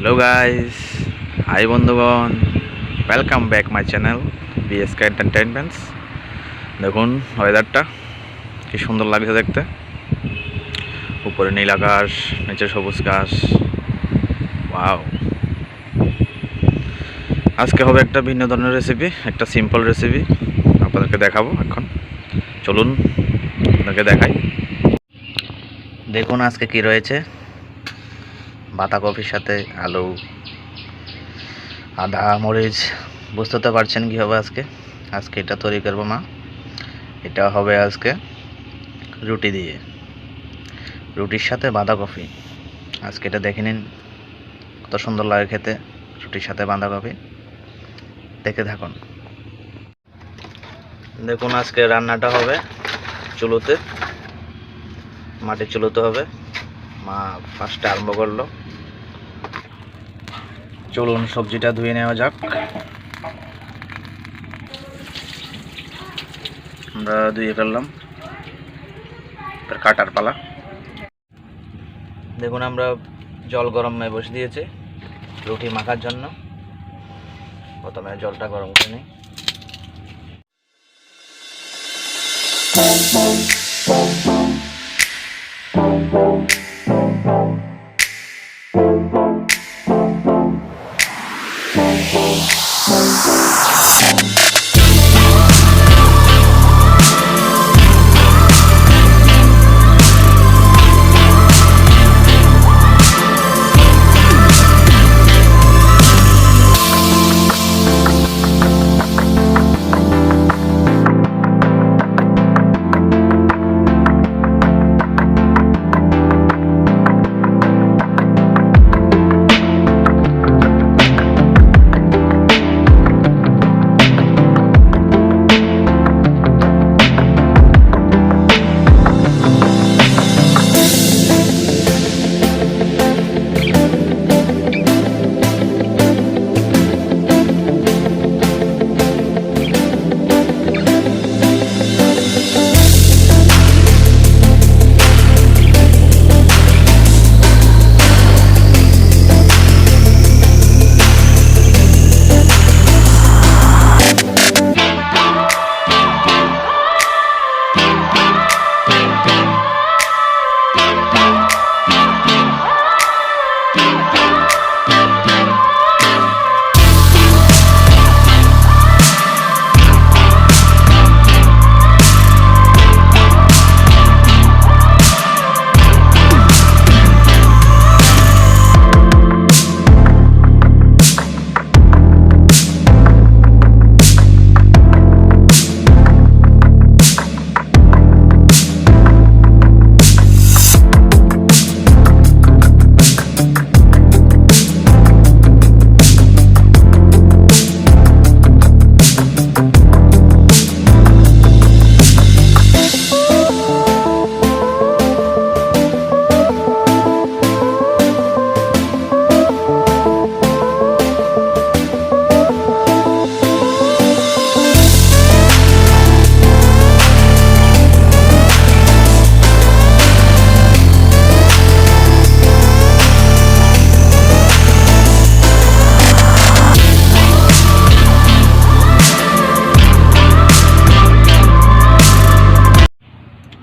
Hello guys, high বন্ধুগণ, welcome back my channel BSK Entertainments। দেখুন ওয়েদারটা কি সুন্দর লাগছে দেখতে। উপরে নীল আকাশ, নিচে সবুজ ঘাস। ওয়াও! আজকে হবে একটা ভিন্ন ধরনের রেসিপি, একটা সিম্পল রেসিপি আপনাদেরকে দেখাবো। এখন চলুন আপনাদেরকে দেখাই। দেখুন আজকে কি রয়েছে। বাঁধাকপির সাথে আলু, আদা, মরিচ। বুঝতে তো পারছেন কী হবে আজকে এটা তৈরি করবো মা। এটা হবে আজকে রুটি দিয়ে, রুটির সাথে বাঁধাকপি। আজকে এটা দেখে নিন কত সুন্দর লাগে খেতে, রুটির সাথে বাঁধাকপি। দেখে থাকুন। দেখুন আজকে রান্নাটা হবে চুলোতে, মাটির চুলোতে হবে। মা ফার্স্টে আরম্ভ করলো। চলুন সবজিটা ধুয়ে নেওয়া যাক। আমরা ধুয়ে ফেললাম, কাটার পালা। দেখুন আমরা জল গরমে বসে দিয়েছি রুটি মাখার জন্য। প্রথমে জলটা গরম করে নিই।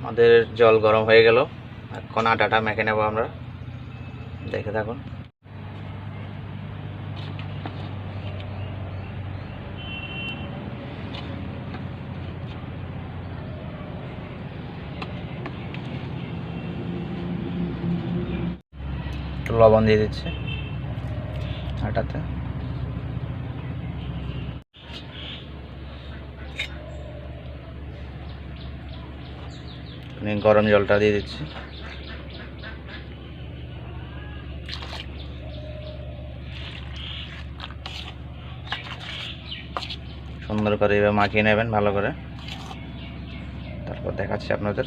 আমাদের জল গরম হয়ে গেল, এখন আটাটা মেখে নেব আমরা। দেখে থাকুন। একটু লবণ দিয়ে দিচ্ছি আটাতে। গরম জলটা দিয়ে দিচ্ছি। সুন্দর করে এবার মাখিয়ে নেবেন ভালো করে, তারপর দেখাচ্ছি আপনাদের।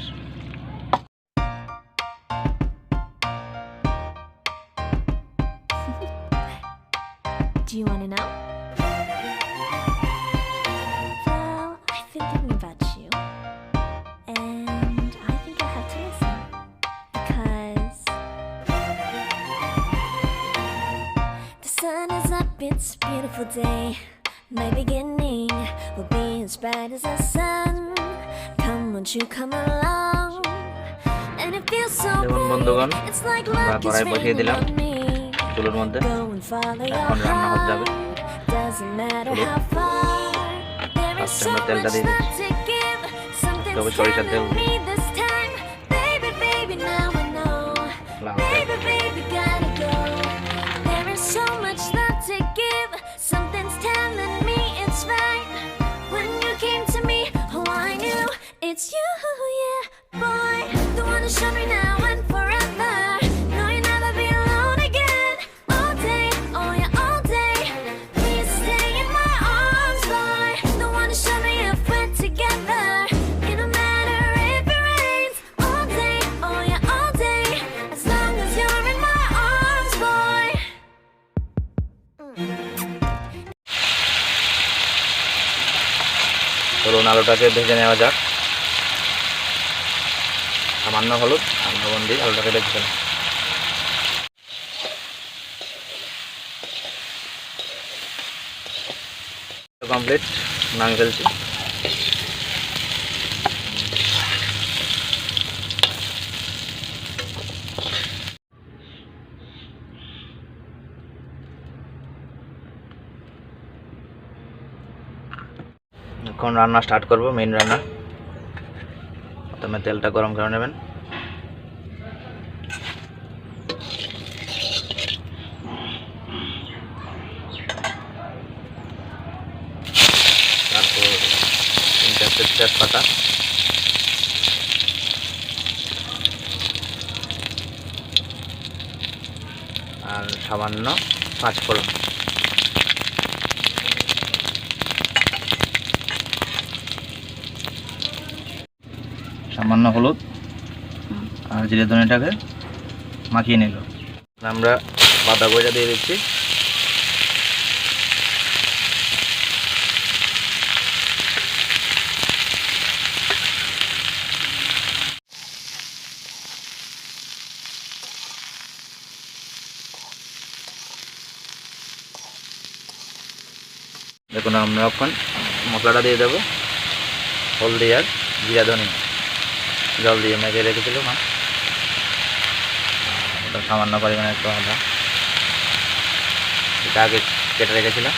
Do you want to know? Well, I've been thinking about you, and I think you'll have to listen, because sun is up, it's a beautiful day. My beginning will be as bright as the sun. Come, won't you come along? And it feels so বন্ধুগণ, pretty. It's like আমরা luck is কড়াই বসিয়ে raining দিলাম on me. চুলোর মধ্যে। Go and follow your এখন রান্না হতে যাবে। heart. Doesn't matter how far. There is ফার্স্টে so আমরা তেলটা much দিয়ে love দিচ্ছি। to give. Something's তবে সরিষার তেল telling me this time. Baby, baby, now I know. লাল তেল। Baby, baby, gotta go. There is so much love to give. Something's telling me it's right. When you came to me, oh, I knew it's you, yeah, boy. The one to show me now and forever. No, you'll never be alone again. All day, oh yeah, all day. Please stay in my arms, boy. The one to show me if we're together. It don't matter if it rains. All day, oh yeah, all day. As long as you're in my arms, boy. চলুন আলুটাকে ভেজে নেওয়া যাক। সামান্য হলুদ আর লবণ দিয়ে আলুটাকে ভেজে ফেলাম। কমপ্লিট, নামিয়ে ফেলছি। এখন রান্না স্টার্ট করব, মেইন রান্না। প্রথমে তেলটা গরম করে নেবেন। তারপর 3-4টে তেজপাতা, আর সামান্য 5 ফোড়ন। সামান্য হলুদ আর জিরে ধনেটাকে মাখিয়ে নিল। আমরা বাঁধাকপিটা দিয়ে দিচ্ছি। দেখুন আমরা এখন মশলাটা দিয়ে দেবো। হলদি আর জিরা ধনে জল দিয়ে মেখে রেখেছিল মা, ওটা সামান্য পরিমাণে একটু আদা, এটা আগে কেটে রেখেছিলাম,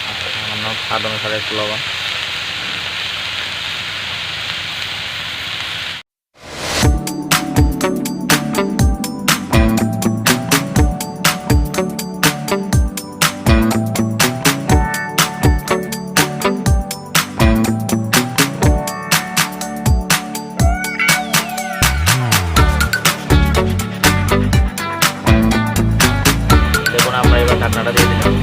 আর সামান্য স্বাদ অনুসারে একটু লবণ। আমরা এবার ঢাকনাটা দিয়ে দিলাম।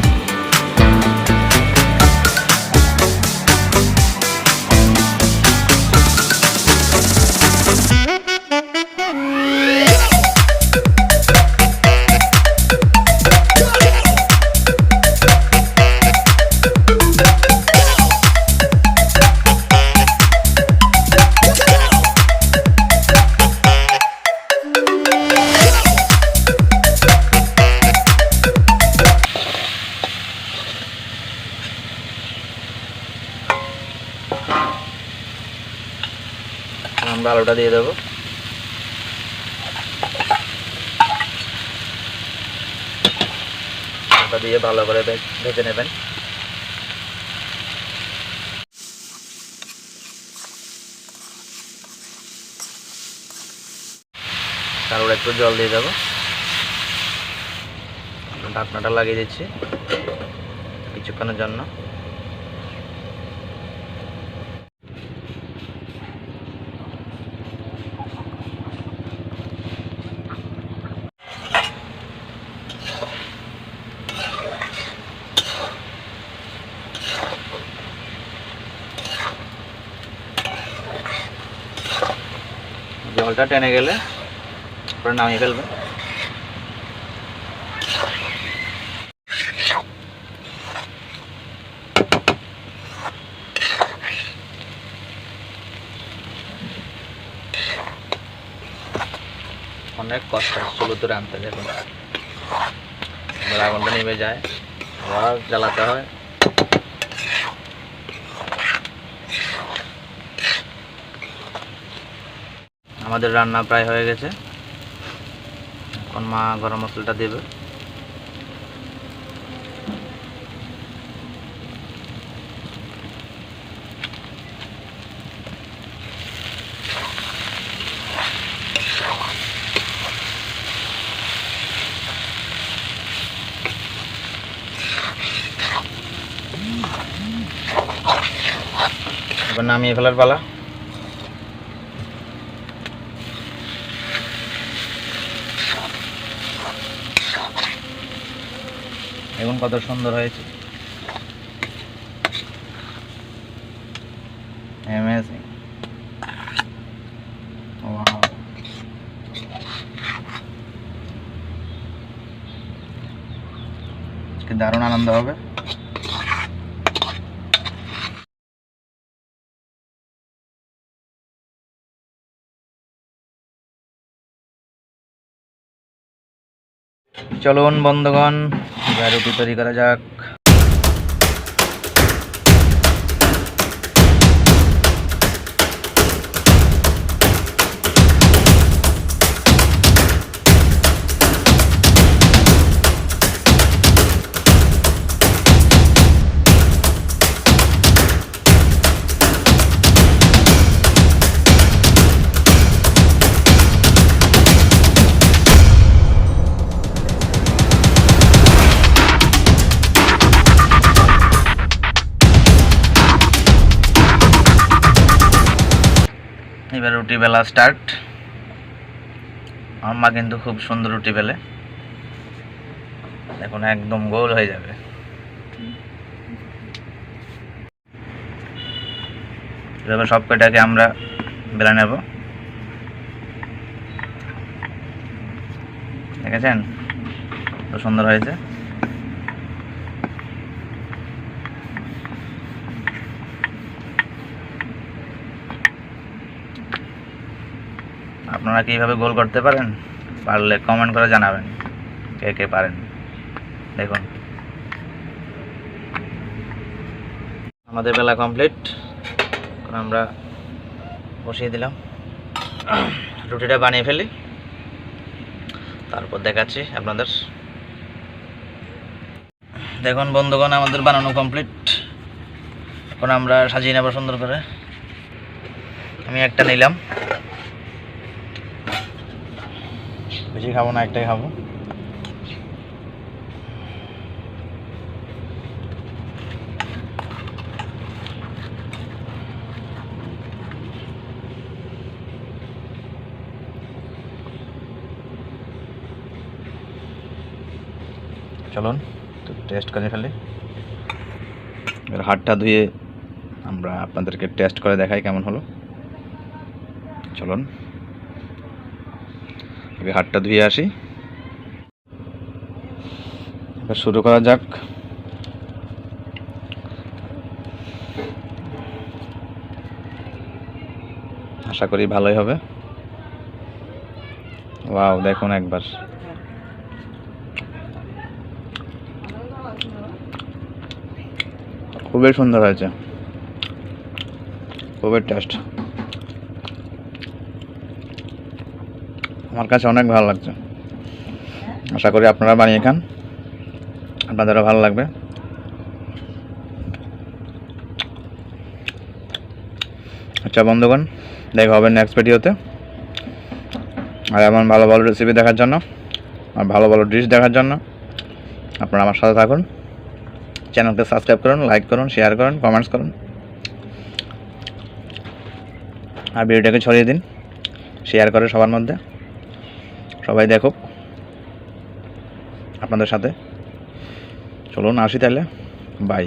আমরা আলুটা দিয়ে দেবো। আলুটা দিয়ে ভালো করে ভেজে নেবেন। তারপর একটু জল দিয়ে দেবো। ঢাকনাটা লাগিয়ে দিচ্ছি কিছুক্ষণের জন্য। জলটা টেনে গেলে পরে নামিয়ে ফেলবেন। অনেক কষ্ট চুলো তো রান্নতে দেখুন। এবার আগুনটা নিভে যায়, আবার জ্বালাতে হয়। আমাদের রান্না প্রায় হয়ে গেছে, এখন মা গরম মশলাটা দেবে। এবার নামিয়ে ফেলার পালা। এখন কত সুন্দর হয়েছে, অ্যামেজিং। ওয়াও, আজকে দারুণ আনন্দ হবে। চলুন বন্ধুগণ, এবার রুটি তৈরি করা যাক। এবার রুটি বেলা স্টার্ট। আমার মা কিন্তু খুব সুন্দর রুটি বেলে, এখন একদম গোল হয়ে যাবে। এভাবে সব কটাকে আমরা বেলে নেব, দেখেছেন তো সুন্দর হয়েছে। আপনারা কিভাবে গোল করতে পারেন, পারলে কমেন্ট করে জানাবেন কে কে পারেন। দেখুন আমাদের বেলা কমপ্লিট, এখন আমরা বসিয়ে দিলাম। রুটিটা বানিয়ে ফেলি, তারপর দেখাচ্ছি আপনাদের। দেখুন বন্ধুগণ, আমাদের বানানো কমপ্লিট, এখন আমরা সাজিয়ে নেব সুন্দর করে। আমি একটা নিলাম, বেশি খাবো না, একটাই খাবো। চলুন টেস্ট করে ফেলি। এবার হাতটা ধুয়ে আমরা আপনাদেরকে টেস্ট করে দেখাই কেমন হলো। চলুন হাতটা ধুয়ে আসি, এবার শুরু করা যাক। আশা করি ভালোই হবে। ওয়াও, দেখুন একবার, খুবই সুন্দর হয়েছে, খুবই টেস্ট। আমার কাছে অনেক ভালো লাগছে। আশা করি আপনারা বানিয়ে খান, আপনাদেরও ভালো লাগবে। আচ্ছা বন্ধুগণ, দেখা হবে নেক্সট ভিডিওতে। আর এমন ভালো ভালো রেসিপি দেখার জন্য আর ভালো ভালো ডিশ দেখার জন্য আপনারা আমার সাথে থাকুন। চ্যানেলকে সাবস্ক্রাইব করুন, লাইক করুন, শেয়ার করুন, কমেন্টস করুন, আর ভিডিওটাকে ছড়িয়ে দিন, শেয়ার করে সবার মধ্যে, সবাই দেখুক আপনাদের সাথে। চলুন আসি তাহলে, বাই।